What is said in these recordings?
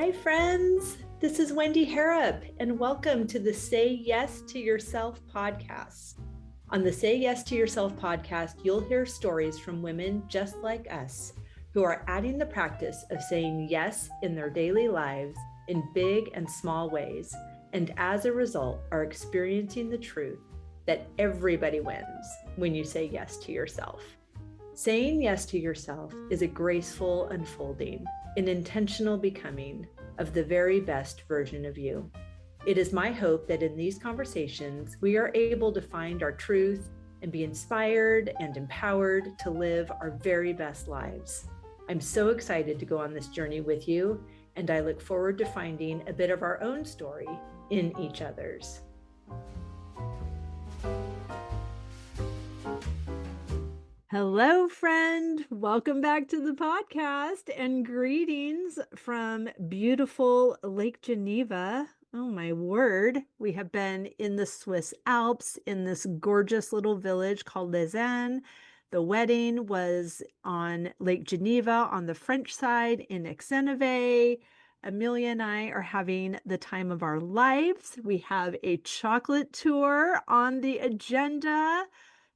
Hi, friends. This is Wendy Harrop, and welcome to the Say Yes to Yourself podcast. On the Say Yes to Yourself podcast, you'll hear stories from women just like us who are adding the practice of saying yes in their daily lives in big and small ways, and as a result, are experiencing the truth that everybody wins when you say yes to yourself. Saying yes to yourself is a graceful unfolding, an intentional becoming of the very best version of you. It is my hope that in these conversations, we are able to find our truth and be inspired and empowered to live our very best lives. I'm so excited to go on this journey with you, and I look forward to finding a bit of our own story in each other's. Hello, friend. Welcome back to the podcast and greetings from beautiful Lake Geneva. Oh, my word. We have been in the Swiss Alps in this gorgeous little village called Lausanne. The wedding was on Lake Geneva on the French side in Aix-en-Yves. Amelia and I are having the time of our lives. We have a chocolate tour on the agenda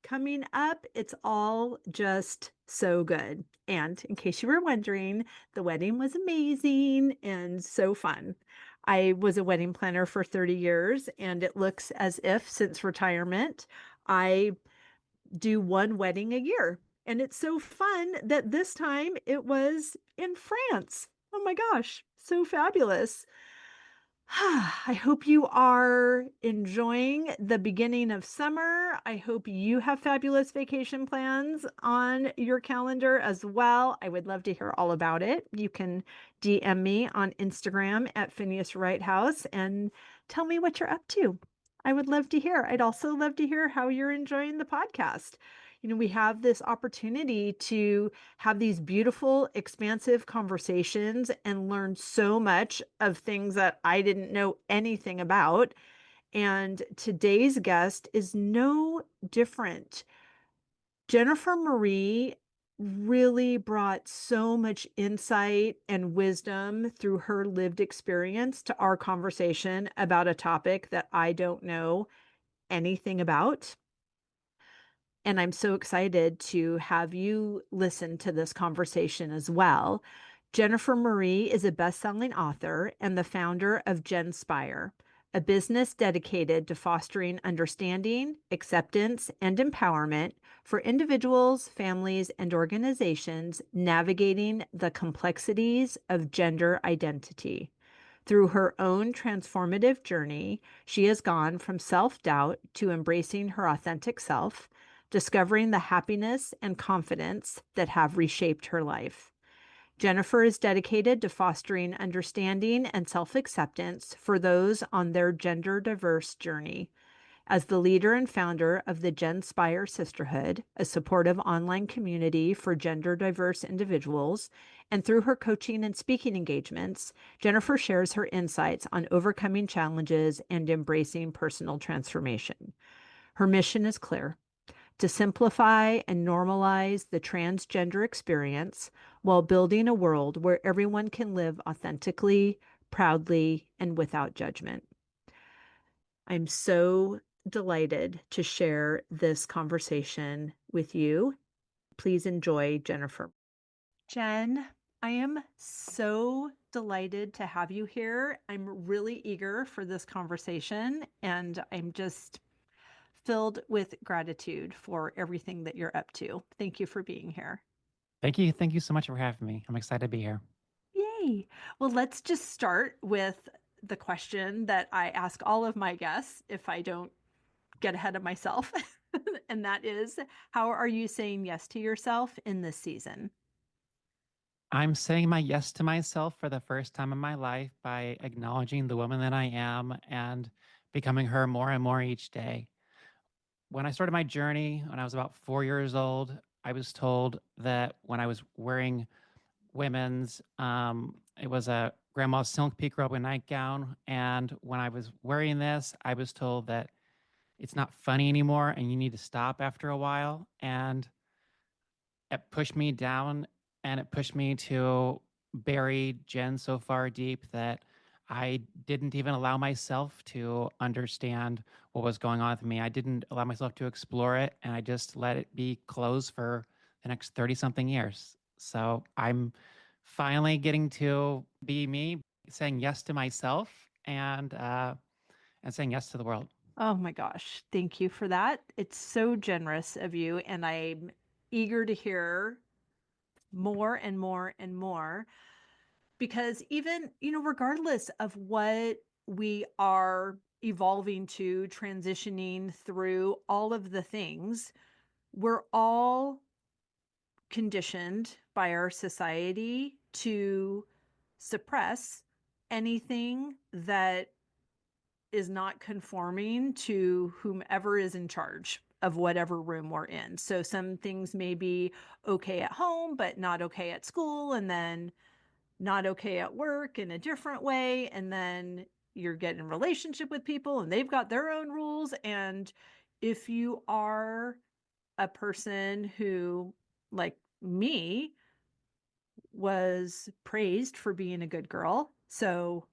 coming up. It's all just so good. And in case you were wondering, the wedding was amazing and so fun. I was a wedding planner for 30 years, and it looks as if since retirement, I do one wedding a year. And it's so fun that this time it was in France. Oh my gosh, so fabulous. I hope you are enjoying the beginning of summer. I hope you have fabulous vacation plans on your calendar as well. I would love to hear all about it. You can DM me on Instagram at Phineas Wright House and tell me what you're up to. I would love to hear. I'd also love to hear how you're enjoying the podcast. We have this opportunity to have these beautiful, expansive conversations and learn so much of things that I didn't know anything about. And today's guest is no different. Jennifer Marie really brought so much insight and wisdom through her lived experience to our conversation about a topic that I don't know anything about. And I'm so excited to have you listen to this conversation as well. Jennifer Marie is a best-selling author and the founder of Genspire, a business dedicated to fostering understanding, acceptance, and empowerment for individuals, families, and organizations navigating the complexities of gender identity. Through her own transformative journey, she has gone from self-doubt to embracing her authentic self, discovering the happiness and confidence that have reshaped her life. Jennifer is dedicated to fostering understanding and self-acceptance for those on their gender-diverse journey. As the leader and founder of the Genspire Sisterhood, a supportive online community for gender-diverse individuals, and through her coaching and speaking engagements, Jennifer shares her insights on overcoming challenges and embracing personal transformation. Her mission is clear: to simplify and normalize the transgender experience while building a world where everyone can live authentically, proudly, and without judgment. I'm so delighted to share this conversation with you. Please enjoy Jennifer. Jen, I am so delighted to have you here. I'm really eager for this conversation, and I'm just filled with gratitude for everything that you're up to. Thank you for being here. Thank you. Thank you so much for having me. I'm excited to be here. Yay. Well, let's just start with the question that I ask all of my guests if I don't get ahead of myself. And that is, how are you saying yes to yourself in this season? I'm saying my yes to myself for the first time in my life by acknowledging the woman that I am and becoming her more and more each day. When I started my journey, when I was about 4 years old, I was told that when I was wearing women's, it was a grandma's silk peak robe and nightgown. And when I was wearing this, I was told that it's not funny anymore and you need to stop after a while. And it pushed me down and it pushed me to buried Jen so far deep that I didn't even allow myself to understand what was going on with me. I didn't allow myself to explore it, and I just let it be closed for the next 30 something years. So I'm finally getting to be me, saying yes to myself and saying yes to the world. Oh my gosh. Thank you for that. It's so generous of you. And I'm eager to hear more and more and more because even, regardless of what we are evolving to, transitioning through all of the things, we're all conditioned by our society to suppress anything that is not conforming to whomever is in charge of whatever room we're in. So some things may be okay at home, but not okay at school, and then not okay at work in a different way. And then you're getting in a relationship with people and they've got their own rules. And if you are a person who, like me, was praised for being a good girl, so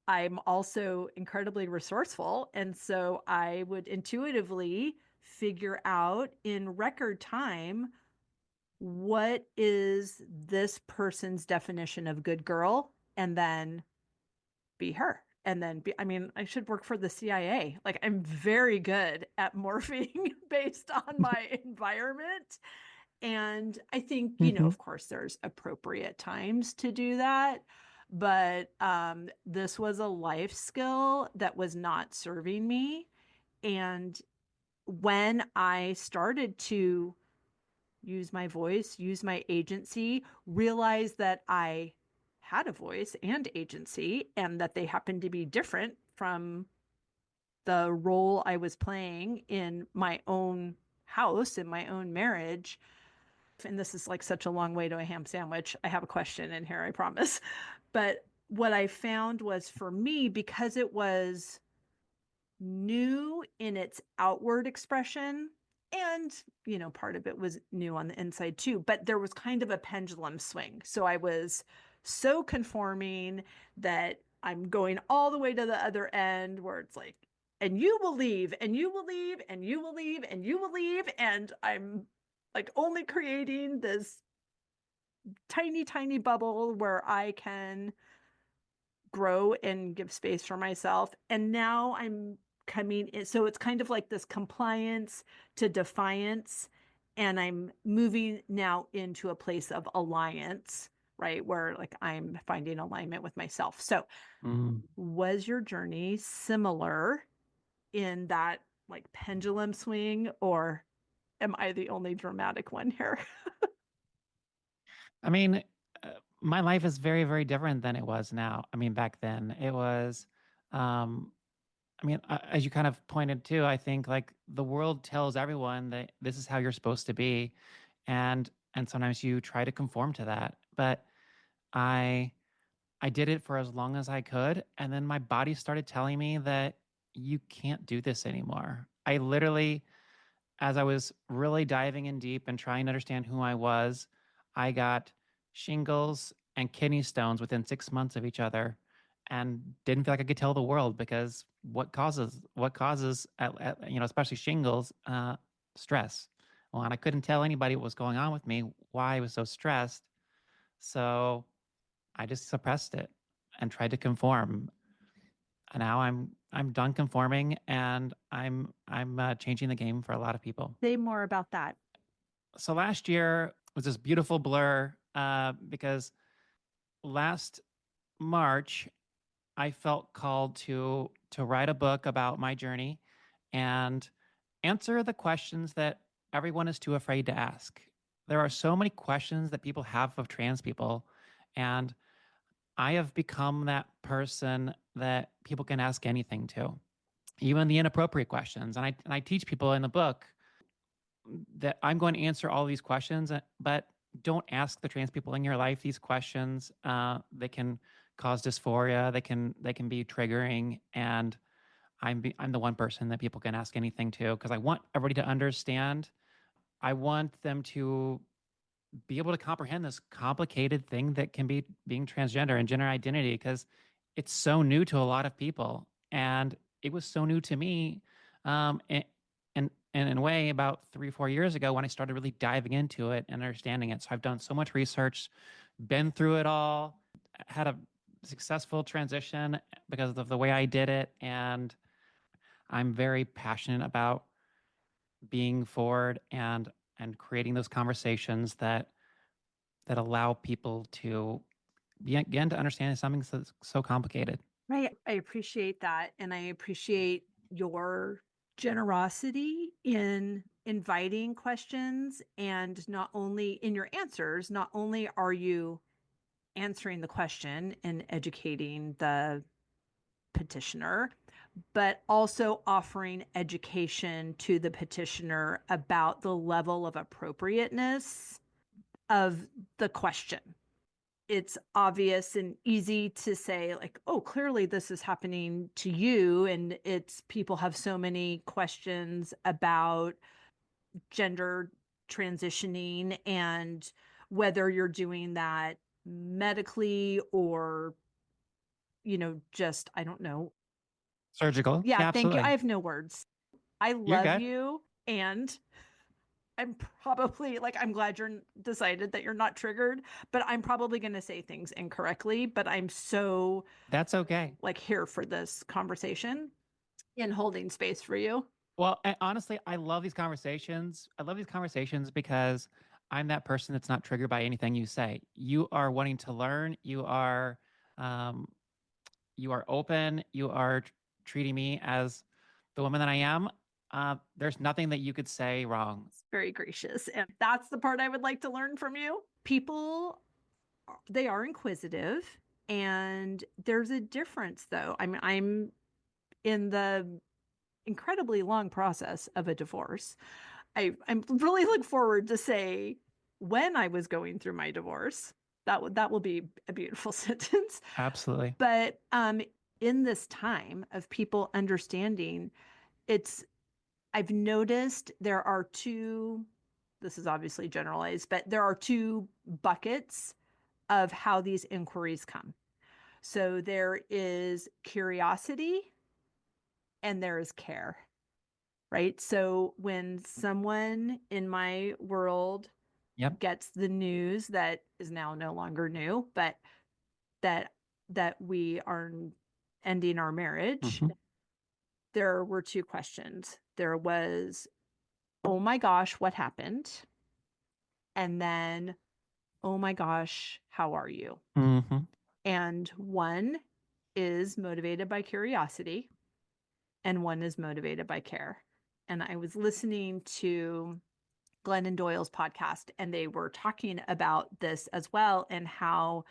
I'm also incredibly resourceful. And so I would intuitively figure out in record time what is this person's definition of good girl and then be her. And then be, I mean, I should work for the CIA. Like, I'm very good at morphing based on my environment. And I think, Hmm. of course, there's appropriate times to do that. But this was a life skill that was not serving me. And when I started to use my voice, use my agency, realize that I had a voice and agency and that they happened to be different from the role I was playing in my own house, in my own marriage. And this is like such a long way to a ham sandwich. I have a question in here, I promise. But what I found was for me, because it was new in its outward expression, and part of it was new on the inside too, but there was kind of a pendulum swing. So I was so conforming that I'm going all the way to the other end where it's like, and you will leave, and you will leave, and you will leave, and you will leave, and I'm like only creating this tiny tiny bubble where I can grow and give space for myself. And now I'm coming in. So it's kind of like this compliance to defiance. And I'm moving now into a place of alliance, right? Where like I'm finding alignment with myself. So Mm. was your journey similar in that like pendulum swing, or am I the only dramatic one here? I mean, my life is very, very different than it was now. I mean, back then it was, um, as you kind of pointed to, I think like the world tells everyone that this is how you're supposed to be, and sometimes you try to conform to that. But I I did it for as long as I could, and then my body started telling me that you can't do this anymore. I literally, as I was really diving in deep and trying to understand who I was, I got shingles and kidney stones within 6 months of each other, and didn't feel like I could tell the world because what causes especially shingles, stress. Well, and I couldn't tell anybody what was going on with me, why I was so stressed. So I just suppressed it and tried to conform. And now I'm done conforming, and I'm changing the game for a lot of people. Say more about that. So last year was this beautiful blur, because last March I felt called to write a book about my journey and answer the questions that everyone is too afraid to ask. There are so many questions that people have of trans people, and I have become that person that people can ask anything to, even the inappropriate questions. And I teach people in the book that I'm going to answer all these questions, but don't ask the trans people in your life these questions. They can cause dysphoria. They can be triggering, and I'm the one person that people can ask anything to because I want everybody to understand. I want them to be able to comprehend this complicated thing that can be being transgender and gender identity, because it's so new to a lot of people. And it was so new to me. And in a way, about 3 or 4 years ago, when I started really diving into it and understanding it. So I've done so much research, been through it all, had a successful transition because of the way I did it. And I'm very passionate about being forward and creating those conversations that allow people to begin to understand something so complicated. Right. I appreciate that. And I appreciate your generosity in inviting questions. And not only in your answers, not only are you answering the question and educating the petitioner, but also offering education to the petitioner about the level of appropriateness of the question. It's obvious and easy to say, like, oh, clearly this is happening to you. And it's people have so many questions about gender transitioning and whether you're doing that medically or, just, I don't know. Surgical. Yeah, Yeah, thank you. I absolutely. have no words. I You're love good. you. And I'm probably like, I'm glad you're decided that you're not triggered, but I'm probably going to say things incorrectly. But I'm so That's okay. like here for this conversation and holding space for you. Well, honestly, I love these conversations. I love these conversations because I'm that person that's not triggered by anything you say. You are wanting to learn. Um, you are open. You are treating me as the woman that I am. There's nothing that you could say wrong. It's very gracious. And that's the part I would like to learn from you. People, they are inquisitive. And there's a difference, though. I mean, I'm in the incredibly long process of a divorce. I'm really look forward to say when I was going through my divorce. That will be a beautiful sentence. Absolutely. But in this time of people understanding, it's I've noticed there are two. This is obviously generalized, but there are two buckets of how these inquiries come. So there is curiosity and there is care, right? So when someone in my world Yep. gets the news that is now no longer new, but that we are ending our marriage, Hmm. there were two questions. There was, oh my gosh, what happened? And then, oh my gosh, how are you? Hmm. And one is motivated by curiosity and one is motivated by care. And I was listening to Glennon Doyle's podcast, and they were talking about this as well, and how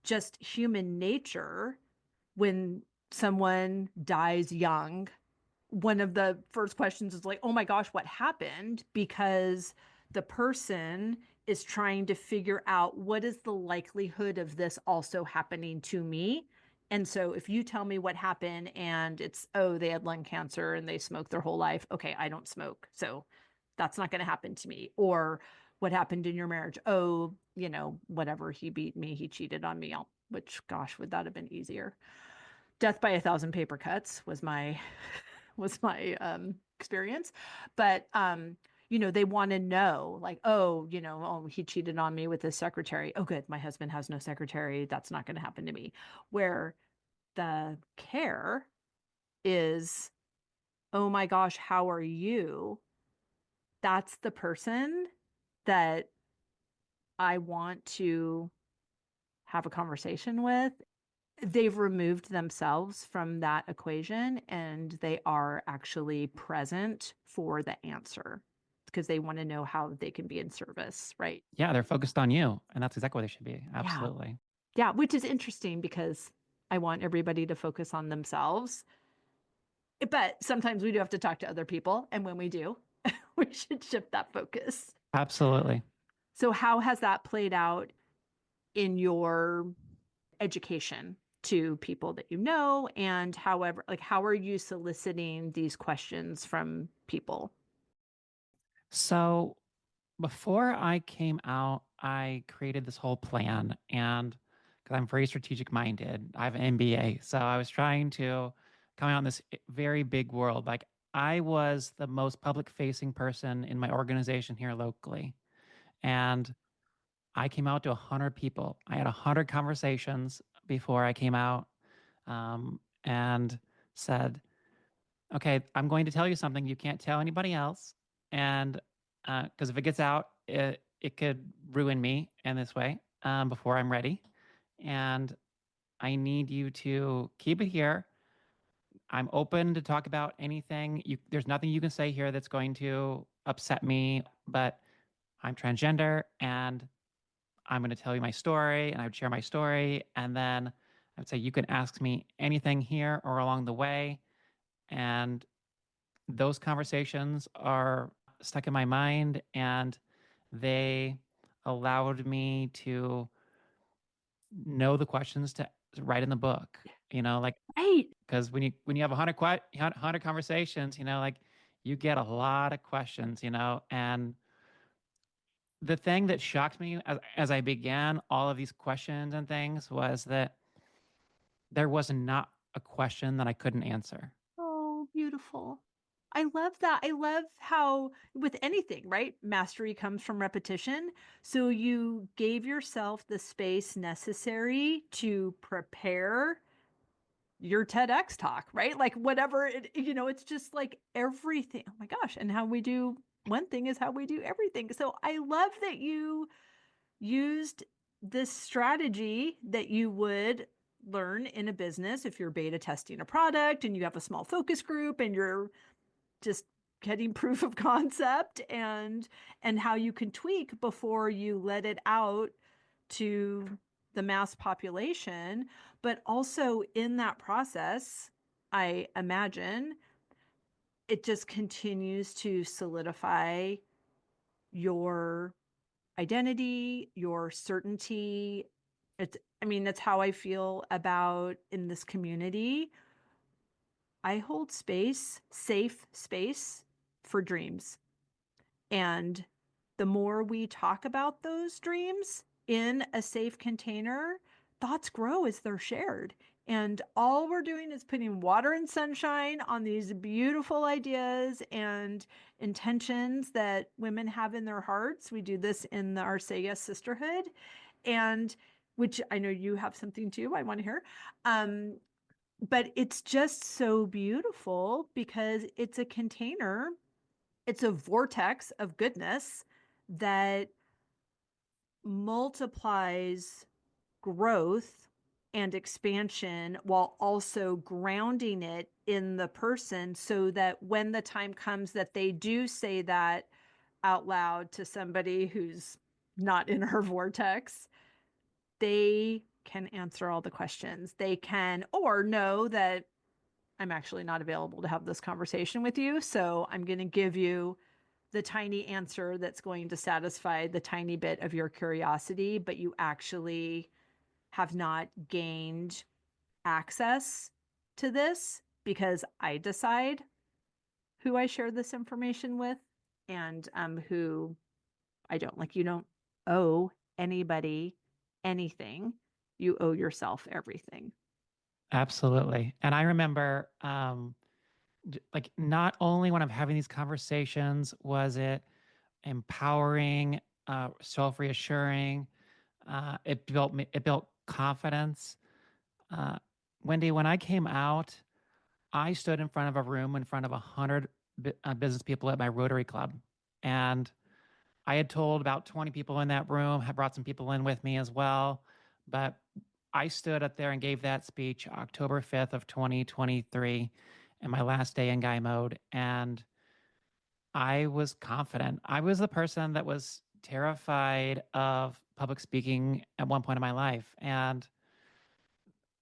just human nature, when someone dies young, one of the first questions is like, oh my gosh, what happened? Because the person is trying to figure out what is the likelihood of this also happening to me. And so if you tell me what happened and it's, oh, they had lung cancer and they smoked their whole life, okay, I don't smoke. So that's not going to happen to me. Or what happened in your marriage? Oh, whatever, he beat me, he cheated on me. Which, gosh, would that have been easier? Death by 1,000 paper cuts was my experience. But they want to know, like, oh, oh, he cheated on me with his secretary. Oh, good, my husband has no secretary. That's not going to happen to me. Where the care is, oh my gosh, how are you? That's the person that I want to have a conversation with. They've removed themselves from that equation and they are actually present for the answer because they want to know how they can be in service, right? Yeah, they're focused on you, and that's exactly what they should be. Yeah. Absolutely. Yeah, which is interesting because I want everybody to focus on themselves. But sometimes we do have to talk to other people. And when we do, we should shift that focus. Absolutely. So, how has that played out in your education to people that you know? And however, like, how are you soliciting these questions from people? So before I came out I created this whole plan, and because I'm very strategic minded, I have an MBA. So I was trying to come out in this very big world. Like, I was the most public facing person in my organization here locally. And I came out to 100 people. I had 100 conversations before I came out, and said, okay, I'm going to tell you something you can't tell anybody else. And because if it gets out, it could ruin me in this way, before I'm ready. And I need you to keep it here. I'm open to talk about anything. There's nothing you can say here that's going to upset me, but I'm transgender and I'm going to tell you my story, and I would share my story. And then I'd say, you can ask me anything here or along the way. And those conversations are stuck in my mind, and they allowed me to know the questions to write in the book. Like, Right. because when you have 100 conversations, like, you get a lot of questions. And the thing that shocked me as I began all of these questions and things was that there was not a question that I couldn't answer. Oh, beautiful. I love that. I love how, with anything, right? Mastery comes from repetition. So you gave yourself the space necessary to prepare your TEDx talk, right? Like whatever it's just like everything. Oh my gosh. And how we do one thing is how we do everything. So I love that you used this strategy that you would learn in a business if you're beta testing a product and you have a small focus group and you're just getting proof of concept, and how you can tweak before you let it out to the mass population. But also in that process, I imagine it just continues to solidify your identity, your certainty. I mean, that's how I feel about in this community. I hold space, safe space for dreams. And the more we talk about those dreams in a safe container, thoughts grow as they're shared. And all we're doing is putting water and sunshine on these beautiful ideas and intentions that women have in their hearts. We do this in our Say Yes Sisterhood, and which I know you have something too, I want to hear. But it's just so beautiful because it's a container, it's a vortex of goodness that multiplies growth and expansion while also grounding it in the person, so that when the time comes that they do say that out loud to somebody who's not in her vortex, they can answer all the questions. They can, or know that I'm actually not available to have this conversation with you. So I'm going to give you the tiny answer that's going to satisfy the tiny bit of your curiosity, but you actually have not gained access to this because I decide who I share this information with and who I don't. Like, you don't owe anybody anything. You owe yourself everything. Absolutely. And I remember, like, not only when I'm having these conversations was it empowering, self reassuring, it built confidence. Uh, Wendy, when I came out, I stood in front of a room in front of 100 business people at my Rotary Club. And I had told about 20 people in that room, had brought some people in with me as well. But I stood up there and gave that speech October 5th of 2023, and my last day in guy mode. And I was confident. I was the person that was terrified of public speaking at one point in my life. And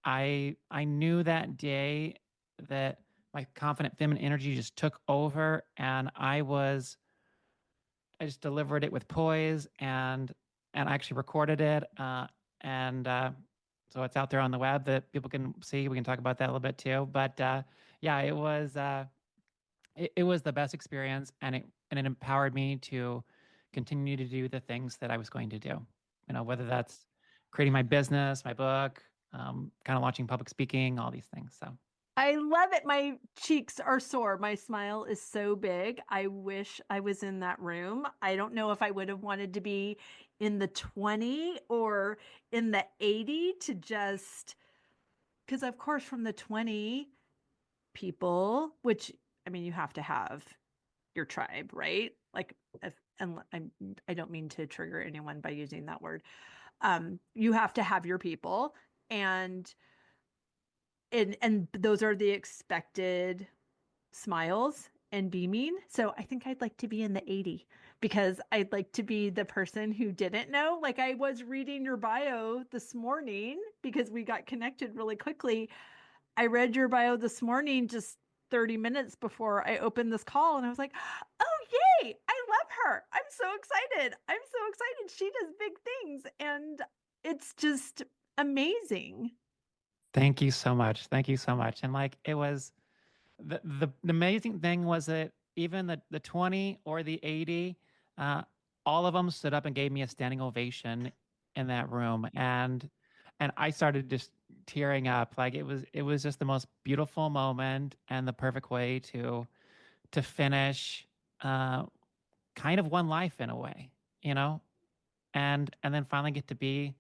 I knew that day that my confident feminine energy just took over, and I just delivered it with poise, and I actually recorded it, and so it's out there on the web that people can see. We can talk about that a little bit too. But yeah, it was the best experience, and it empowered me to continue to do the things that I was going to do. whether that's creating my business, my book, kind of launching public speaking, all these things. So I love it. My cheeks are sore. My smile is so big. I wish I was in that room. I don't know if I would have wanted to be in the 20 or in the 80 to just, because of course, from the 20 people, which I mean, you have to have your tribe, right? Like, and I don't mean to trigger anyone by using that word. You have to have your people, and those are the expected smiles and beaming. So I think I'd like to be in the 80 because I'd like to be the person who didn't know. Like I was reading your bio this morning because we got connected really quickly. I read your bio this morning just 30 minutes before I opened this call and I was like, "Oh, yay. I love her. I'm so excited. I'm so excited. She does big things." And it's just amazing. thank you so much. Thank you so much. And like it was the amazing thing was that even the 20 or the 80, uh, all of them stood up and gave me a standing ovation in that room. And I started just tearing up. Like it was just the most beautiful moment and the perfect way to finish uh, kind of one life in a way, you know, and then finally get to be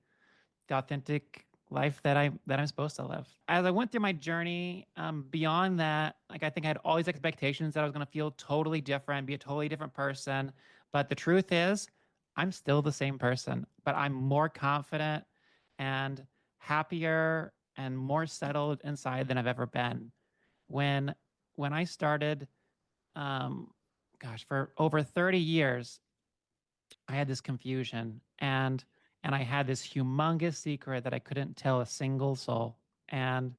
the authentic life that I'm supposed to live. As I went through my journey, beyond that, like I think I had all these expectations that I was going to feel totally different, be a totally different person. But the truth is, I'm still the same person, but I'm more confident and happier and more settled inside than I've ever been. When when I started, um, gosh, for over 30 years, I had this confusion and I had this humongous secret that I couldn't tell a single soul. And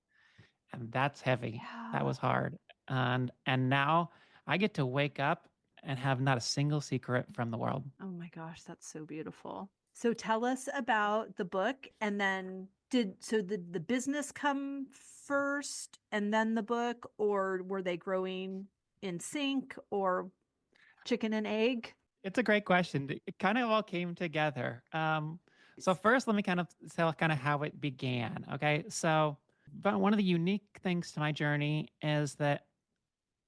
and that's heavy. That Yeah. was hard. And now I get to wake up and have not a single secret from the world. Oh my gosh, that's so beautiful. So tell us about the book and then did the business come first and then the book, or were they growing in sync, or chicken and egg? It's a great question. It kind of all came together. So first, let me kind of tell kind of how it began. Okay, so but one of the unique things to my journey is that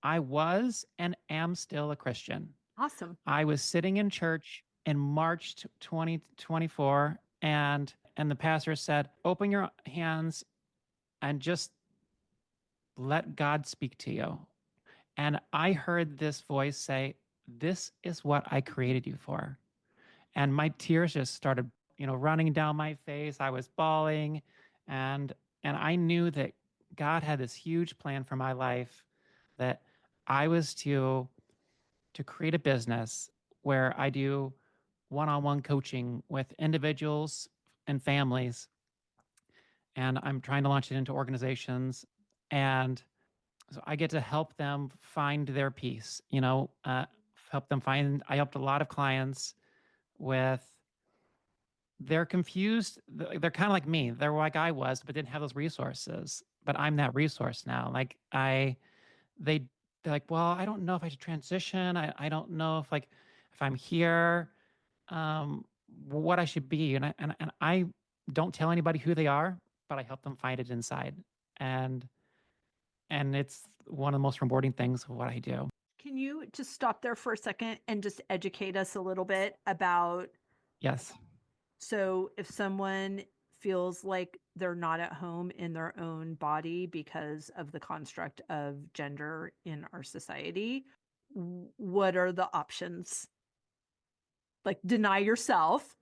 I was and am still a Christian. Awesome. I was sitting in church in March 2024, and the pastor said, "Open your hands and just let God speak to you." And I heard this voice say, "This is what I created you for." And my tears just started, running down my face. I was bawling, and and I knew that God had this huge plan for my life, that I was to create a business where I do one-on-one coaching with individuals and families, and I'm trying to launch it into organizations, and so I get to help them find their peace. Help them find. I helped a lot of clients with they're confused. They're kind of like me. They're like I was, but didn't have those resources. But I'm that resource now. They they're like, well, I don't know if I should transition. I don't know if I'm here, um, what I should be. And I don't tell anybody who they are, but I help them find it inside. And and it's one of the most rewarding things of what I do. Can you just stop there for a second and just educate us a little bit about, Yes. so if someone feels like they're not at home in their own body because of the construct of gender in our society, what are the options? Like deny yourself,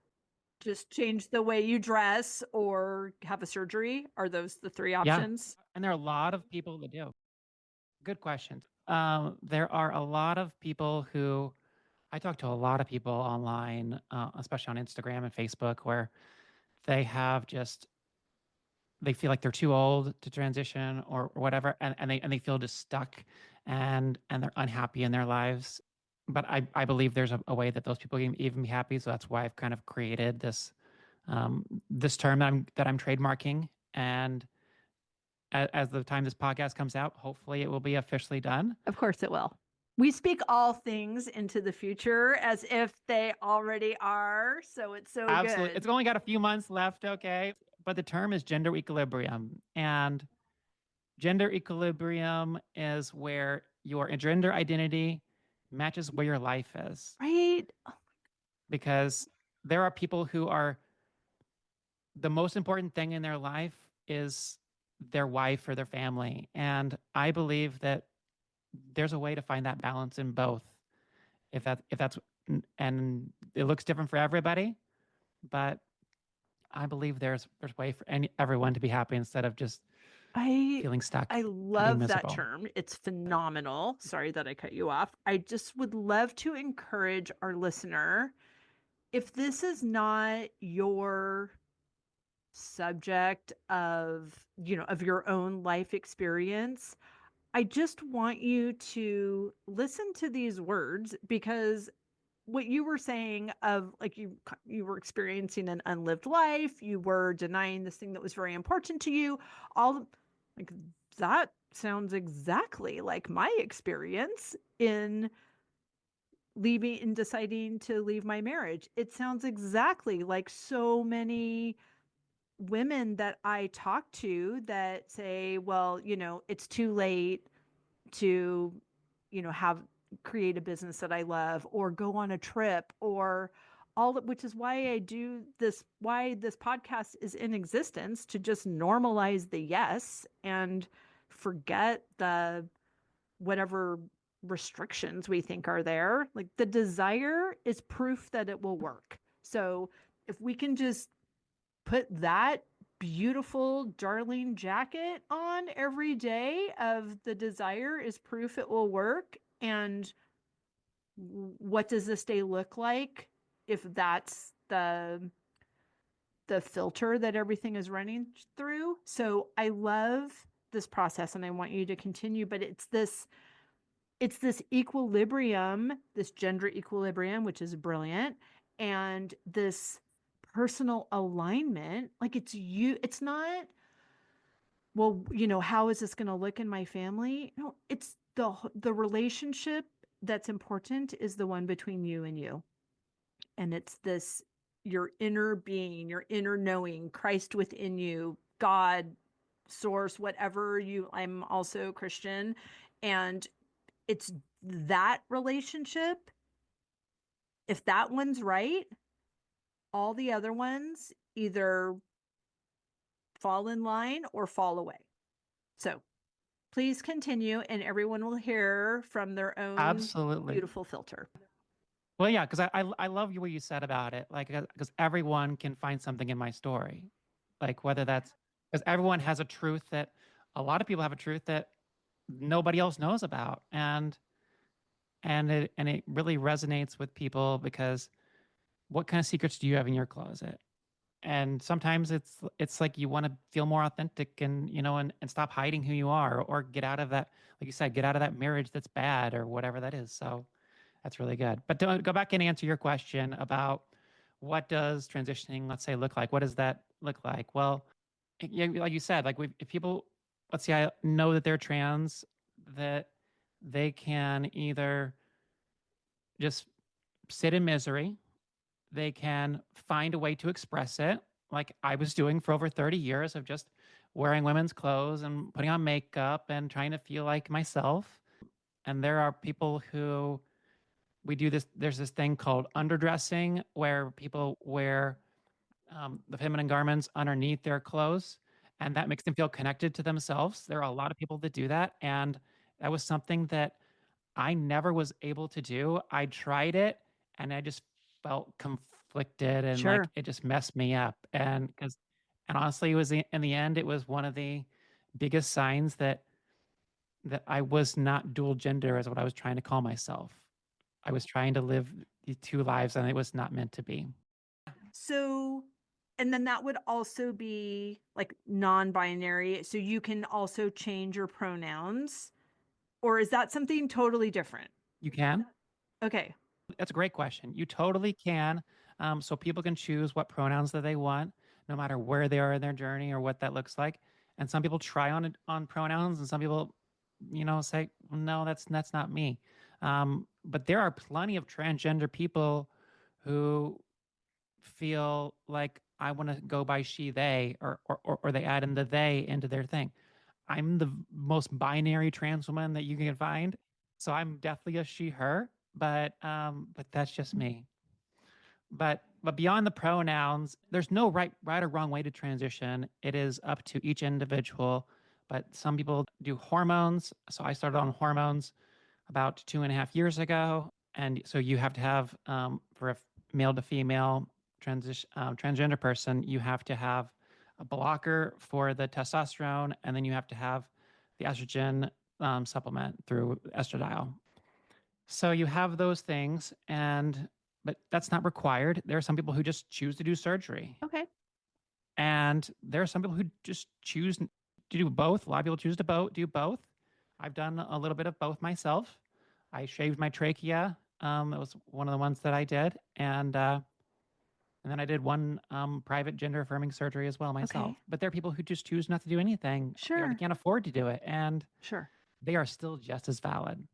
just change the way you dress, or have a surgery? Are those the three Yeah. options? And there are a lot of people that do. Good questions. There are a lot of people who I talk to a lot of people online, especially on Instagram and Facebook, where they have just they feel like they're too old to transition or whatever, and they feel just stuck and they're unhappy in their lives. But I believe there's a way that those people can even be happy. So that's why I've kind of created this term that I'm trademarking. And as the time this podcast comes out, hopefully it will be officially done. Of course it will. We speak all things into the future as if they already are. So it's so Absolutely. It's good. only got a few months left, okay? But the term is gender equilibrium. And gender equilibrium is where your gender identity matches where your life is. Right? Because there are people who are the most important thing in their life is their wife or their family. And I believe that there's a way to find that balance in both. If that's and it looks different for everybody, but I believe there's a way for everyone to be happy instead of just I feeling stuck I and being love that miserable. term. It's phenomenal. Sorry that I cut you off. I just would love to encourage our listener, if this is not your subject of, of your own life experience, I just want you to listen to these words, because what you were saying of, like, you were experiencing an unlived life, you were denying this thing that was very important to you, all, like, that sounds exactly like my experience in leaving and deciding to leave my marriage. It sounds exactly like so many women that I talk to that say, well, it's too late to, have create a business that I love or go on a trip, or all that, which is why I do this, why this podcast is in existence, to just normalize the yes and forget the whatever restrictions we think are there. Like, the desire is proof that it will work. So if we can just put that beautiful, darling jacket on every day of the desire is proof it will work. And what does this day look like if that's the filter that everything is running through? So I love this process and I want you to continue, but it's this equilibrium, this gender equilibrium, which is brilliant, and this personal alignment. Like, it's not, well, how is this going to look in my family? No, it's the relationship that's important is the one between you and you. And it's this, your inner being, your inner knowing, Christ within you, God, source, whatever you, I'm also Christian. And it's that relationship. If that one's right, all the other ones either fall in line or fall away. So please continue, and everyone will hear from their own Absolutely. beautiful filter. Well, yeah, because I love what you said about it. Like, because everyone can find something in my story. Like, whether that's because everyone has a truth that a lot of people have a truth that nobody else knows about. And it really resonates with people because what kind of secrets do you have in your closet? And sometimes it's like you want to feel more authentic and and stop hiding who you are, or get out of that, like you said, get out of that marriage that's bad or whatever that is. So that's really good. But to go back and answer your question about what does transitioning, let's say, look like? What does that look like? Well, yeah, like you said, like if people, let's say, I know that they're trans, that they can either just sit in misery, they can find a way to express it, like I was doing for over 30 years of just wearing women's clothes and putting on makeup and trying to feel like myself. And there are people who we do this, there's this thing called underdressing where people wear the feminine garments underneath their clothes, and that makes them feel connected to themselves. There are a lot of people that do that. And that was something that I never was able to do. I tried it and I just felt conflicted and like Sure. it just messed me up. And honestly, it was in the end, it was one of the biggest signs that I was not dual gender as what I was trying to call myself. I was trying to live the two lives and it was not meant to be. So, and then that would also be like non-binary. So you can also change your pronouns, or is that something totally different? You can? Okay. That's a great question. You totally can. So people can choose what pronouns that they want, no matter where they are in their journey or what that looks like. And some people try on pronouns, and some people, say, no, that's not me. But there are plenty of transgender people who feel like I want to go by she, they, or they add in the they into their thing. I'm the most binary trans woman that you can find. So I'm definitely a she, her, but that's just me. But beyond the pronouns, there's no right or wrong way to transition. It is up to each individual. But some people do hormones. So I started on hormones about 2.5 years ago. And so you have to have for a male to female transgender person, you have to have a blocker for the testosterone, and then you have to have the estrogen supplement through estradiol. So you have those things, and but that's not required. There are some people who just choose to do surgery, Okay. and there are some people who just choose to do both. A lot of people choose to do both. I've done a little bit of both myself. I shaved my trachea. That was one of the ones that I did, and then I did one private gender affirming surgery as well myself. Okay. But there are people who just choose not to do anything, or they Sure. can't afford to do it, and Sure. they are still just as valid.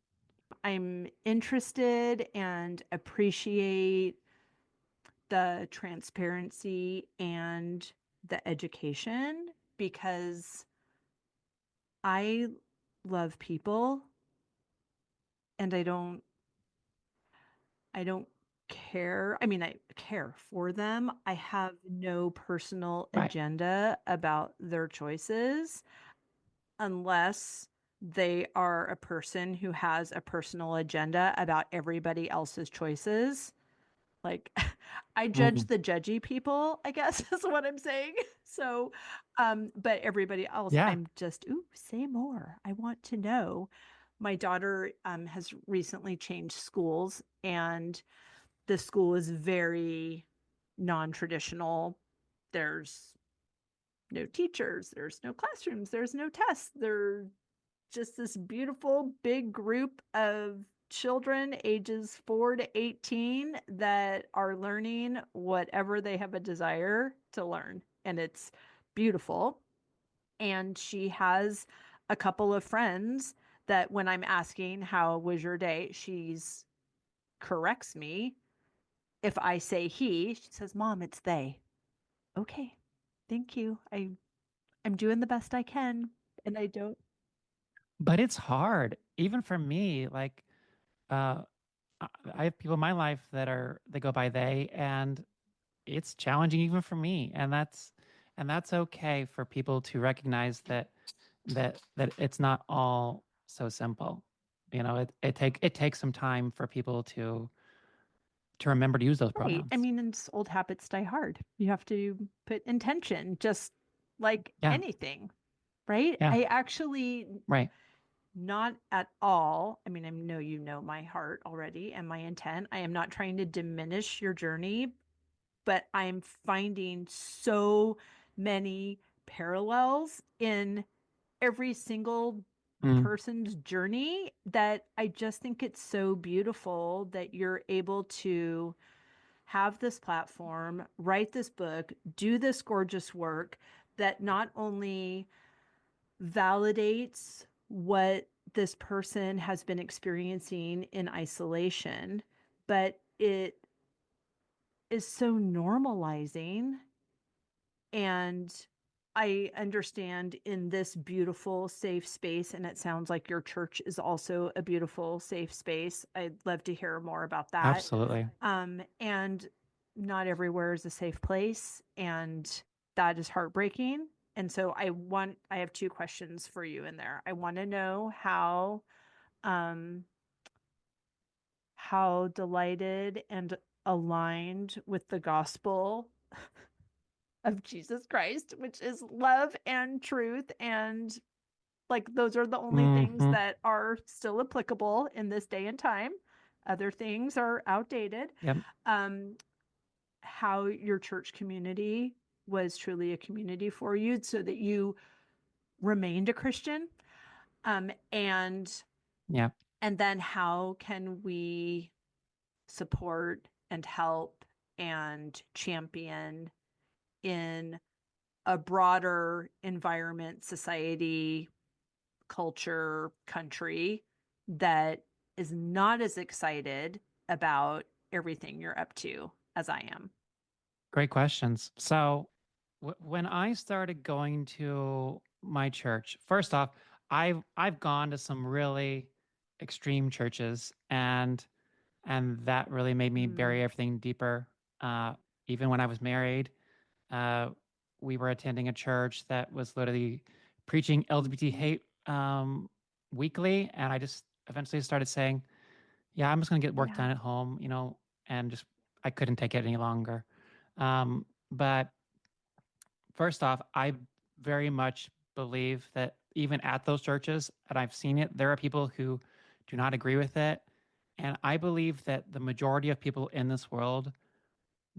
I'm interested and appreciate the transparency and the education because I love people and I don't care. I mean, I care for them. I have no personal Right. agenda about their choices unless they are a person who has a personal agenda about everybody else's choices. Like I judge Mhm. the judgy people, I guess is what I'm saying. So, but everybody else, Yeah. I'm just, ooh, say more. I want to know. My daughter has recently changed schools, and the school is very non-traditional. There's no teachers, there's no classrooms, there's no tests. They're just this beautiful big group of children ages 4 to 18 that are learning whatever they have a desire to learn. And it's beautiful. And she has a couple of friends that when I'm asking, how was your day? She's corrects me. If I say he, she says, Mom, it's they. Okay. Thank you. I'm doing the best I can. And I don't. But it's hard, even for me. Like, uh, I have people in my life they go by they, and it's challenging even for me. And that's okay for people to recognize that it's not all so simple. It takes some time for people to remember to use those Right. I pronouns. mean, and old habits die hard. You have to put intention, just like Yeah, anything, right? yeah, I actually right. not at all. I mean, I know you know my heart already and my intent. I am not trying to diminish your journey, but I'm finding so many parallels in every single Mm. person's journey that I just think it's so beautiful that you're able to have this platform, write this book, do this gorgeous work that not only validates what this person has been experiencing in isolation, but it is so normalizing. And I understand in this beautiful, safe space, and it sounds like your church is also a beautiful, safe space. I'd love to hear more about that. Absolutely. And not everywhere is a safe place, and that is heartbreaking. And so I have two questions for you in there. I want to know um, how delighted and aligned with the gospel of Jesus Christ, which is love and truth. And like, those are the only things Hmm. that are still applicable in this day and time. Other things are outdated. Yep. Um, how your church community was truly a community for you so that you remained a Christian. Um, and Yep. and then how can we support and help and champion in a broader environment, society, culture, country that is not as excited about everything you're up to as I am? Great questions. So, when I started going to my church, first off, I've gone to some really extreme churches, and that really made me Mm, bury everything deeper. Uh, Even when I was married, uh, we were attending a church that was literally preaching LGBT hate weekly, and I just eventually started saying, "Yeah, I'm just going to get work yeah. done at home," and just I couldn't take it any longer. But first off, I very much believe that even at those churches, and I've seen it, there are people who do not agree with it. And I believe that the majority of people in this world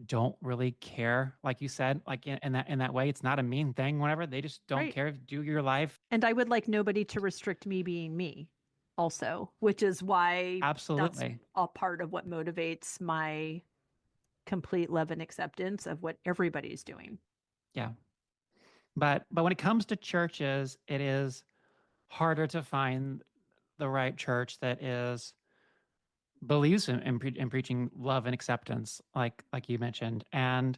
don't really care. Like you said, like in that way, it's not a mean thing, whatever. They just don't Right. care. Do your life. And I would like nobody to restrict me being me also, which is why that's Absolutely. a part of what motivates my complete love and acceptance of what everybody's doing. Yeah. But when it comes to churches, it is harder to find the right church that is believes in preaching love and acceptance, like you mentioned. And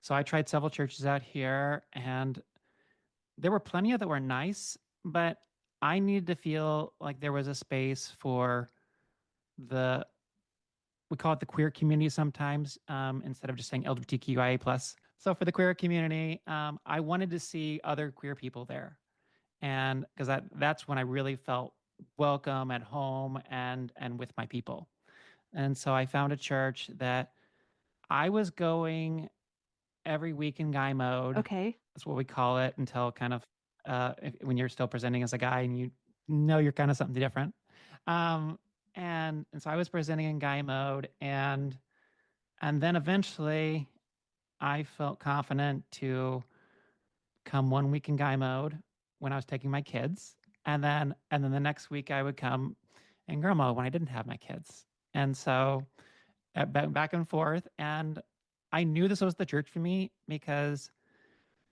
so I tried several churches out here, and there were plenty of that were nice, but I needed to feel like there was a space for the we call it the queer community sometimes, instead of just saying LGBTQIA plus. So for the queer community, I wanted to see other queer people there, and because that's when I really felt welcome at home and with my people. And so I found a church that I was going every week in guy mode. Okay. That's what we call it until kind of when you're still presenting as a guy and you know you're kind of something different. Um, and so I was presenting in guy mode, and then eventually I felt confident to come one week in guy mode when I was taking my kids, and then the next week I would come in girl mode when I didn't have my kids. And so back and forth. And I knew this was the church for me because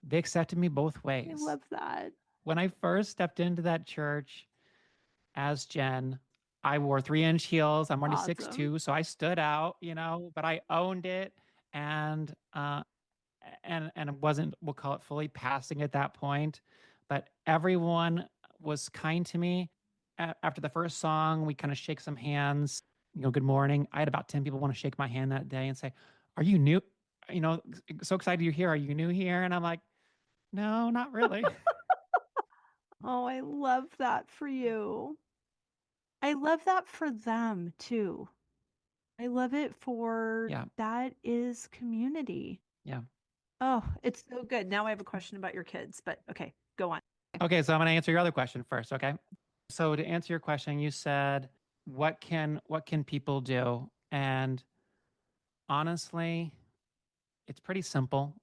they accepted me both I ways. love that. When I first stepped into that church as Jen, I wore 3-inch heels. I'm only six Awesome. two, so I stood out, but I owned it, and and it wasn't, we'll call it, fully passing at that point. But everyone was kind to me. After the first song, we kind of shake some hands, good morning. I had about 10 people want to shake my hand that day and say, "Are you new? You know, so excited you're here. Are you new here?" And I'm like, "No, not really." Oh, I love that for you. I love that for them too. I love it for Yeah. that is community. Yeah. Oh, it's so good. Now I have a question about your kids, but okay, go on. Okay, so I'm going to answer your other question first, okay? So to answer your question, you said what can people do? And honestly, it's pretty simple.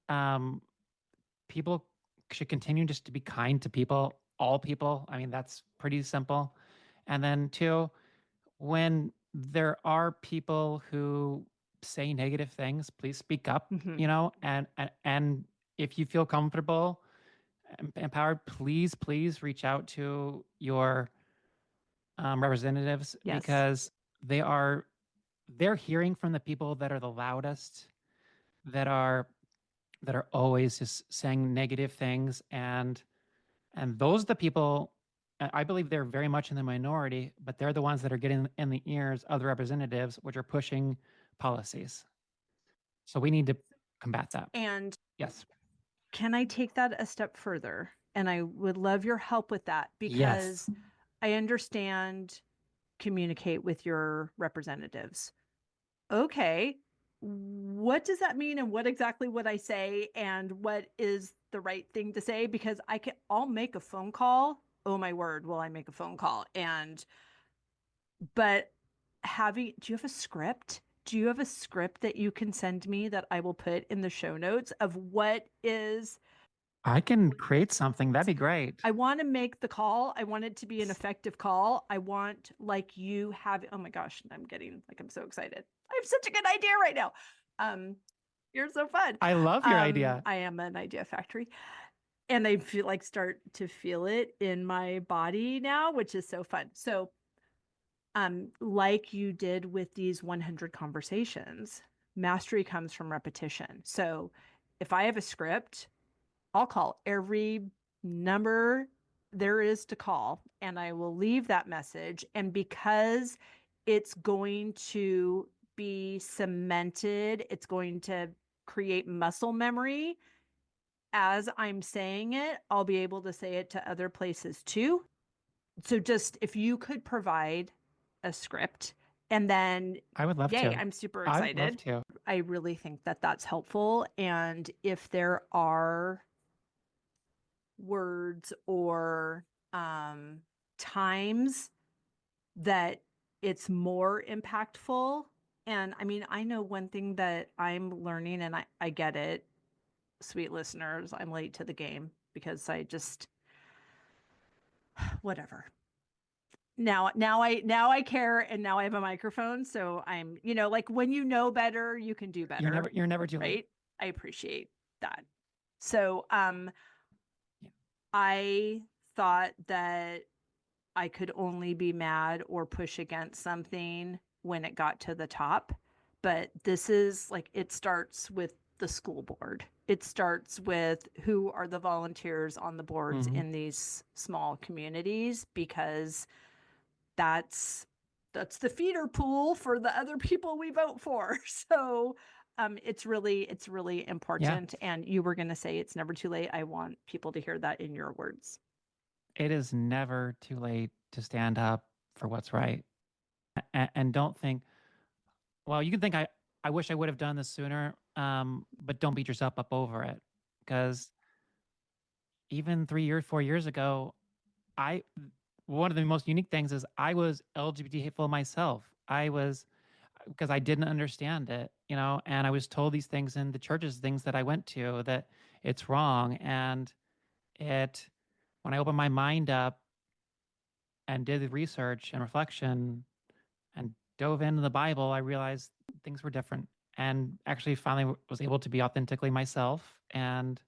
Um, People should continue just to be kind to people, all people. I mean, that's pretty simple. And then two, when there are people who say negative things, please speak up, Hmm. and if you feel comfortable, empowered, please reach out to your representatives, Yes. because they're hearing from the people that are the loudest, that are always just saying negative things, and those are the people. I believe they're very much in the minority, but they're the ones that are getting in the ears of the representatives, which are pushing policies. So we need to combat that. And Yes. can I take that a step further? And I would love your help with that Yes. because I understand communicate with your representatives. Okay, what does that mean and what exactly would I say and what is the right thing to say? Because I'll make a phone call. Oh my word, will I make a phone call? And but do you have a script? Do you have a script that you can send me that I will put in the show notes of what is I can create something. That'd be great. I want to make the call. I want it to be an effective call. I want like you have, oh my gosh, I'm so excited. I have such a good idea right now. Um, you're so fun. I love your idea. I am an idea factory and I feel like start to feel it in my body now, which is so fun. So like you did with these 100 conversations, mastery comes from repetition. So if I have a script, I'll call every number there is to call, and I will leave that message. And because it's going to be cemented, it's going to create muscle memory. As I'm saying it, I'll be able to say it to other places too. So just if you could provide a script, and then, I would love yay, to. I'm super I would love excited. to. I really think that that's helpful. And if there are words or times that it's more impactful. And I mean, I know one thing that I'm learning, and I get it, sweet listeners, I'm late to the game because I just, whatever. Now I care, and now I have a microphone. So I'm, like when you know better, you can do better, You're never too late. right? I appreciate that. So Yeah. I thought that I could only be mad or push against something when it got to the top. But this is like, it starts with the school board. It starts with who are the volunteers on the boards Mm-hmm. in these small communities, because that's the feeder pool for the other people we vote for. So it's really Yeah. important. And you were going to say it's never too late. I want people to hear that in your words. It is never too late to stand up for what's right. And don't think, well, you can think I wish I would have done this sooner, but don't beat yourself up over it. Because even 3 years, 4 years ago, I one of the most unique things is I was LGBT hateful myself. I was, because I didn't understand it, and I was told these things in the churches, things that I went to, that it's wrong. And it, when I opened my mind up and did the research and reflection and dove into the Bible, I realized things were different, and actually finally was able to be authentically myself and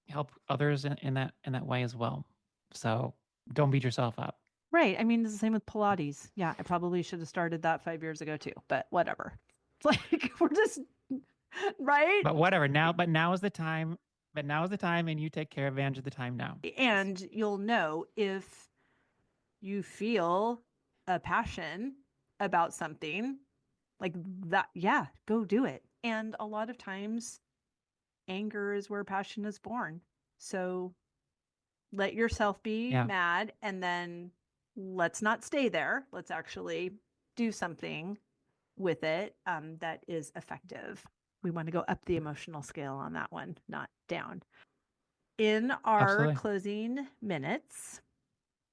help others in that way as well. So don't beat yourself up. Right. I mean, it's the same with Pilates. Yeah, I probably should have started that 5 years ago too, but whatever. It's like we're just right. But whatever. Now is the time. But now is the time, and you take care advantage of the time now. And you'll know if you feel a passion about something like that. Yeah, go do it. And a lot of times, anger is where passion is born. So let yourself be Yeah, mad, and then let's not stay there. Let's actually do something with it that is effective. We want to go up the emotional scale on that one, not down. In our absolutely. closing minutes,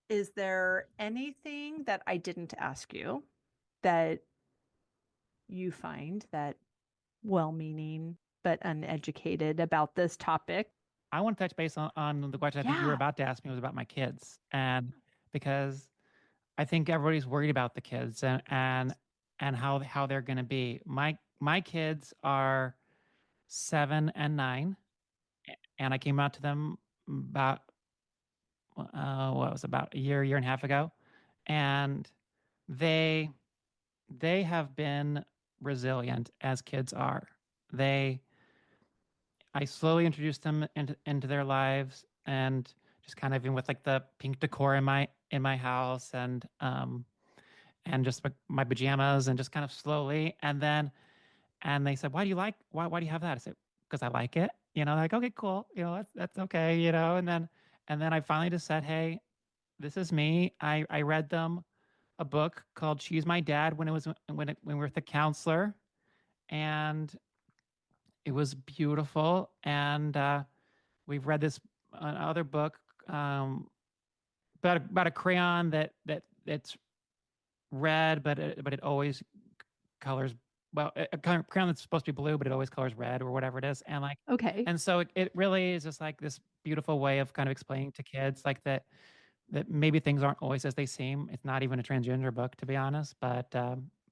is there anything that I didn't ask you that you find that well meaning but uneducated about this topic? I want to touch base on the question I think you were Yeah. about to ask me, was about my kids. And because I think everybody's worried about the kids, and how they're going to be. My kids are 7 and 9, and I came out to them about what was about a year and a half ago, and they they have been resilient as kids are. They I slowly introduced them into their lives, and just kind of even with like the pink decor in my house, and just my pajamas, and just kind of slowly. And they said, why do you have that? I said, because I like it. Like, okay, cool. That's okay. And then I finally just said, hey, this is me. I read them a book called She's My Dad when we were with the counselor, and it was beautiful. And we've read this other book, about a crayon that's red, but it always colors, well, a crayon that's supposed to be blue, but it always colors red or whatever it is. And like, Okay. and so it really is just like this beautiful way of kind of explaining to kids like that maybe things aren't always as they seem. It's not even a transgender book, to be honest. But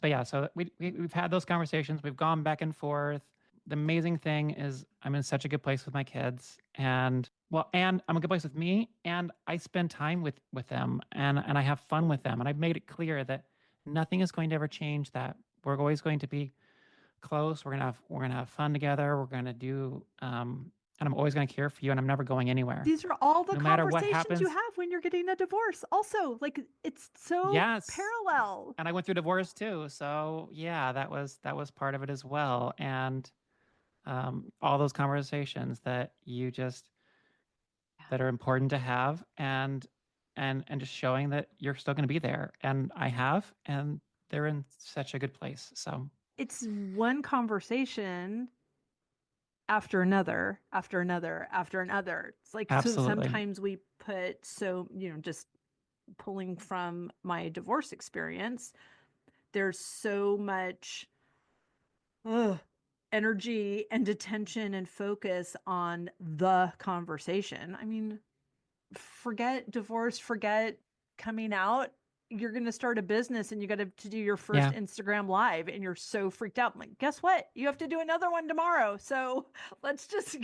yeah, so we've had those conversations. We've gone back and forth. the amazing thing is I'm in such a good place with my kids, and well, and I'm in a good place with me, and I spend time with them, and I have fun with them, and I've made it clear that nothing is going to ever change that. We're always going to be close. We're gonna have fun together. We're gonna do and I'm always gonna care for you, and I'm never going anywhere. These are all the No matter what conversations you happens. have when you're getting a divorce. Also, like it's so Yes. parallel. And I went through divorce too. So yeah, that was part of it as well. And all those conversations that you just that are important to have, and just showing that you're still going to be there. And I have, and they're in such a good place. So It's one conversation after another, after another, after another. It's like, so absolutely. sometimes we put, so, just pulling from my divorce experience, there's so much ugh, energy and attention and focus on the conversation. I mean, forget divorce, forget coming out. You're going to start a business and you got to do your first Yeah. Instagram live and you're so freaked out. I'm like, guess what? You have to do another one tomorrow. So let's just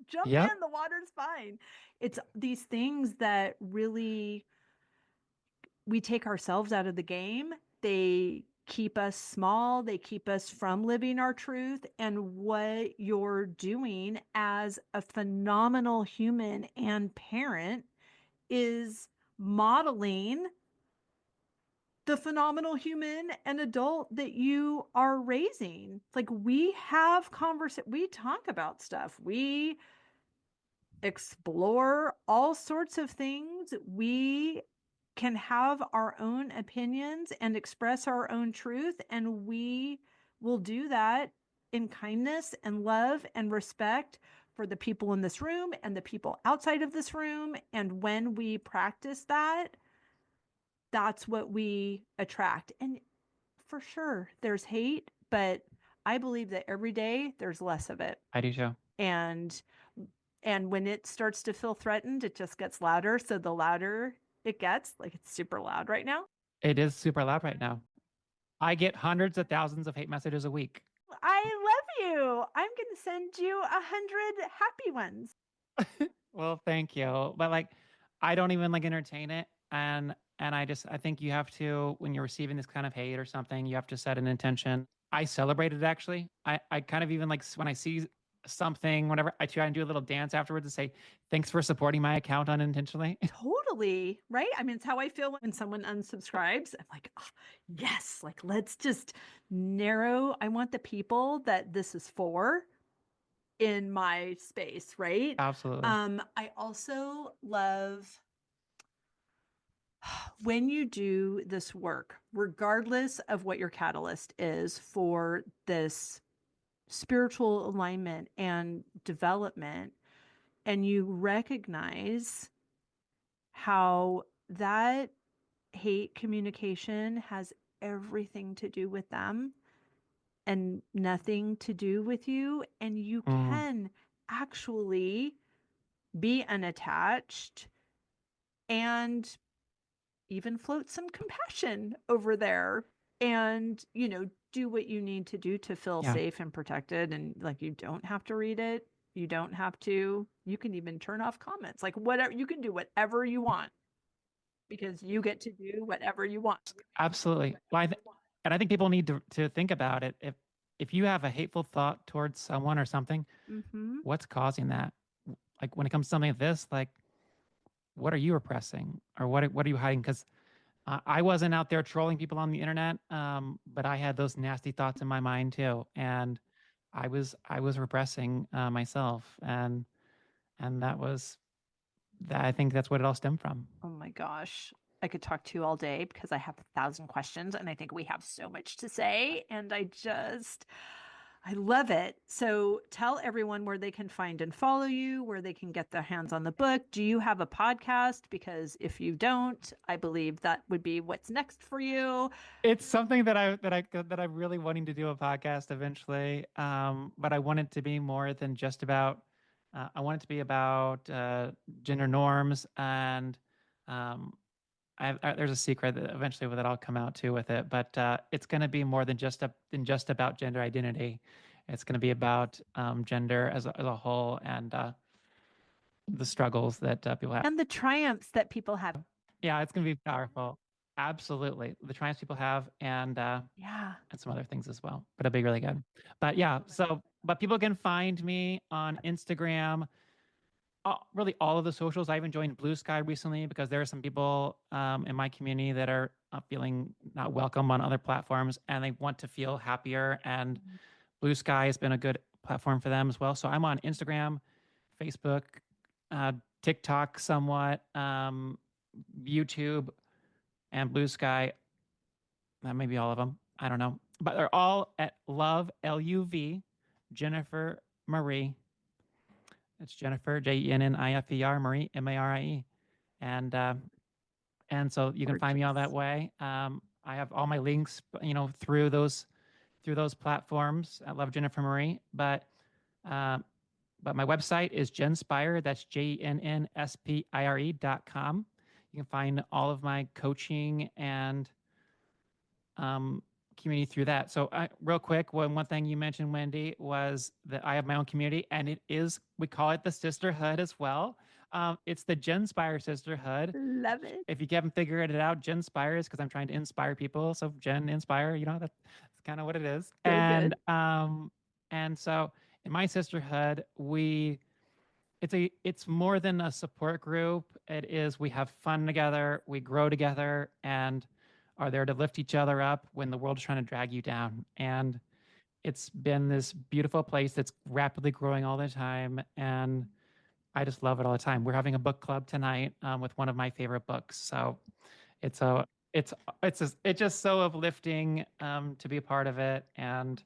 jump Yep. in. The water's fine. It's these things that really we take ourselves out of the game. They keep us small, they keep us from living our truth. And what you're doing as a phenomenal human and parent is modeling the phenomenal human and adult that you are raising. Like we have conversation, we talk about stuff. We explore all sorts of things. We can have our own opinions and express our own truth. And we will do that in kindness and love and respect for the people in this room and the people outside of this room. And when we practice that, that's what we attract. And for sure, there's hate, but I believe that every day there's less of it. I do too. And when it starts to feel threatened, it just gets louder. So the louder it gets, like it's super loud right now. It is super loud right now. I get hundreds of thousands of hate messages a week. I love you. I'm going to send you 100 happy ones. Well, thank you. But like, I don't even like entertain it. And I think you have to, when you're receiving this kind of hate or something, you have to set an intention. I celebrate it actually. I kind of even like when I see something, whenever I try and do a little dance afterwards and say, thanks for supporting my account unintentionally. Totally. Right. I mean, it's how I feel when someone unsubscribes. I'm like, oh, yes, like let's just narrow. I want the people that this is for in my space. Right. Absolutely. I also love when you do this work, regardless of what your catalyst is for this spiritual alignment and development, and you recognize how that hate communication has everything to do with them and nothing to do with you, and you Mm, can actually be unattached and even float some compassion over there and do what you need to do to feel yeah, safe and protected. And like, you don't have to read it, you don't have to, you can even turn off comments, like whatever, you can do whatever you want because you get to do whatever you want. absolutely. Well, and I think people need to think about it. If you have a hateful thought towards someone or something, Mm-hmm. what's causing that? Like when it comes to something like this, like what are you repressing or what are you hiding? Because I wasn't out there trolling people on the internet, but I had those nasty thoughts in my mind too, and I was repressing myself, and that was that. I think that's what it all stemmed from. Oh my gosh. I could talk to you all day because I have 1,000 questions and I think we have so much to say. And I love it. So tell everyone where they can find and follow you, where they can get their hands on the book. Do you have a podcast? Because if you don't, I believe that would be what's next for you. It's something that I'm really wanting to do a podcast eventually. But I want it to be more than just about. I want it to be about gender norms, and um, there's a secret that eventually that I'll come out to with it. But it's going to be more than just about gender identity. It's going to be about gender as a whole and the struggles that people have. And the triumphs that people have. Yeah, it's going to be powerful. Absolutely. The triumphs people have Yeah. and some other things as well, but it'll be really good. But yeah, so, but people can find me on Instagram, really all of the socials. I even joined Blue Sky recently because there are some people in my community that are feeling not welcome on other platforms and they want to feel happier. And Blue Sky has been a good platform for them as well. So I'm on Instagram, Facebook, uh, TikTok somewhat, YouTube, and Blue Sky. That may be all of them. I don't know. But they're all at Love, LUV, Jennifer Marie. It's Jennifer, Jennifer, Marie, Marie. And and so you can find me all that Gorgeous. way. I have all my links, through those platforms. I love Jennifer Marie, um, but my website is Genspire. That's JENNSPIRE.com. You can find all of my coaching and um, community through that. So, real quick, one thing you mentioned, Wendy, was that I have my own community, and we call it the sisterhood as well. It's the Genspire Sisterhood. Love it. If you haven't figured it out, Genspire is because I'm trying to inspire people. So Gen Inspire, that's kind of what it is. So good. And so in my sisterhood, it's more than a support group. We have fun together, we grow together, and are there to lift each other up when the world's trying to drag you down. And it's been this beautiful place that's rapidly growing all the time, and I just love it all the time. We're having a book club tonight with one of my favorite books, so it's a it's just so uplifting to be a part of it, and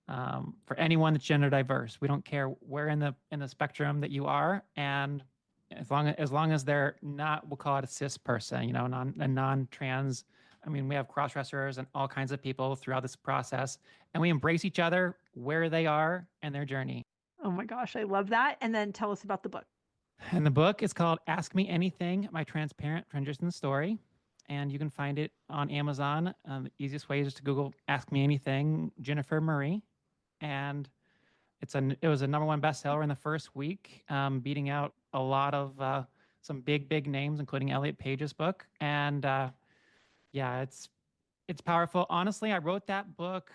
for anyone that's gender diverse. We don't care where in the spectrum that you are, and as long as they're not, we'll call it a cis person, non-trans. I mean, we have cross-dressers and all kinds of people throughout this process, and we embrace each other where they are and their journey. Oh my gosh, I love that. And then tell us about the book. And the book is called Ask Me Anything: My Transparent Transition Story. And you can find it on Amazon. The easiest way is to Google Ask Me Anything, Jennifer Marie. And it was a number one bestseller in the first week, beating out a lot of some big names, including Elliot Page's book. And yeah, it's powerful. Honestly, I wrote that book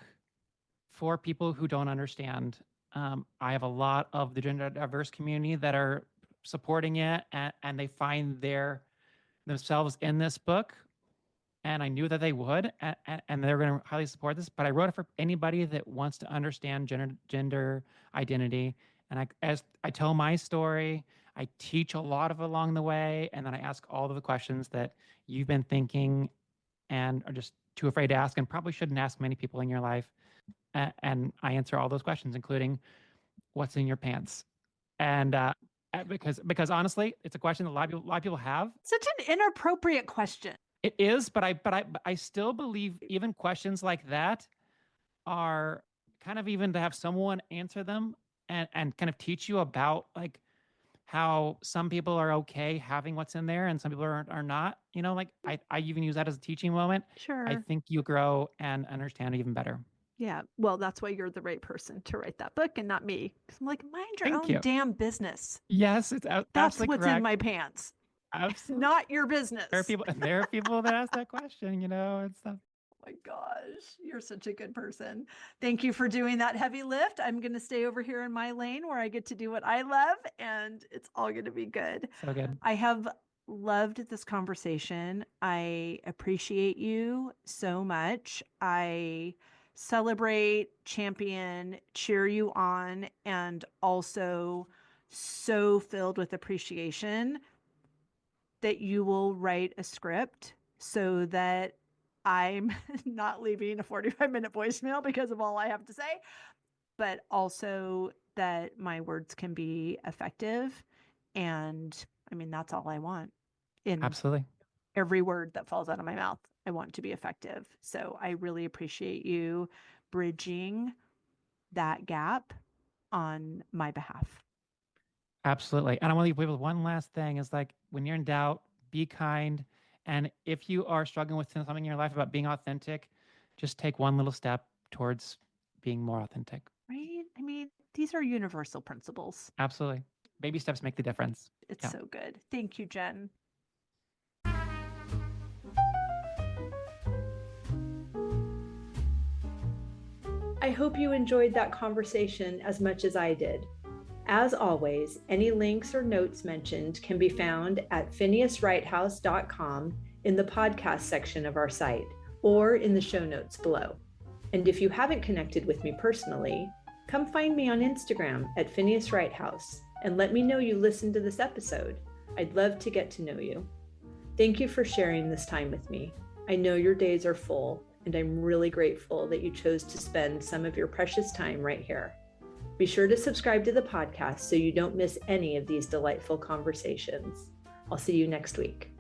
for people who don't understand. I have a lot of the gender diverse community that are supporting it, and they find themselves in this book. And I knew that they would, and they're going to highly support this. But I wrote it for anybody that wants to understand gender identity. And as I tell my story, I teach a lot of along the way, and then I ask all of the questions that you've been thinking and are just too afraid to ask, and probably shouldn't ask many people in your life. And I answer all those questions, including what's in your pants, and because honestly, it's a question that a lot of people have. Such an inappropriate question. It is, but I still believe even questions like that are kind of, even to have someone answer them and kind of teach you about like how some people are okay having what's in there and some people are not. Like I even use that as a teaching moment. I Sure. think you grow and understand it even better. Yeah. Well, that's why you're the right person to write that book and not me. 'Cause I'm like, mind your Thank own you. damn business. Yes, it's That's absolutely what's in correct. my pants, Absolutely. not your There are business. people that ask that question, and stuff. My gosh, you're such a good person. Thank you for doing that heavy lift. I'm going to stay over here in my lane where I get to do what I love, and it's all going to be good. So good. I have loved this conversation. I appreciate you so much. I celebrate, champion, cheer you on, and also so filled with appreciation that you will write a script so that I'm not leaving a 45-minute voicemail because of all I have to say, but also that my words can be effective. And I mean, that's all I want in Absolutely. every word that falls out of my mouth. I want to be effective. So I really appreciate you bridging that gap on my behalf. Absolutely. And I want to leave people with one last thing is like, when you're in doubt, be kind. And if you are struggling with something in your life about being authentic, just take one little step towards being more authentic. Right? these are universal principles. Absolutely. Baby steps make the difference. It's Yeah. so good. Thank you, Jen. I hope you enjoyed that conversation as much as I did. As always, any links or notes mentioned can be found at phineaswrighthouse.com in the podcast section of our site or in the show notes below. And if you haven't connected with me personally, come find me on Instagram at Phineas Wrighthouse and let me know you listened to this episode. I'd love to get to know you. Thank you for sharing this time with me. I know your days are full, and I'm really grateful that you chose to spend some of your precious time right here. Be sure to subscribe to the podcast so you don't miss any of these delightful conversations. I'll see you next week.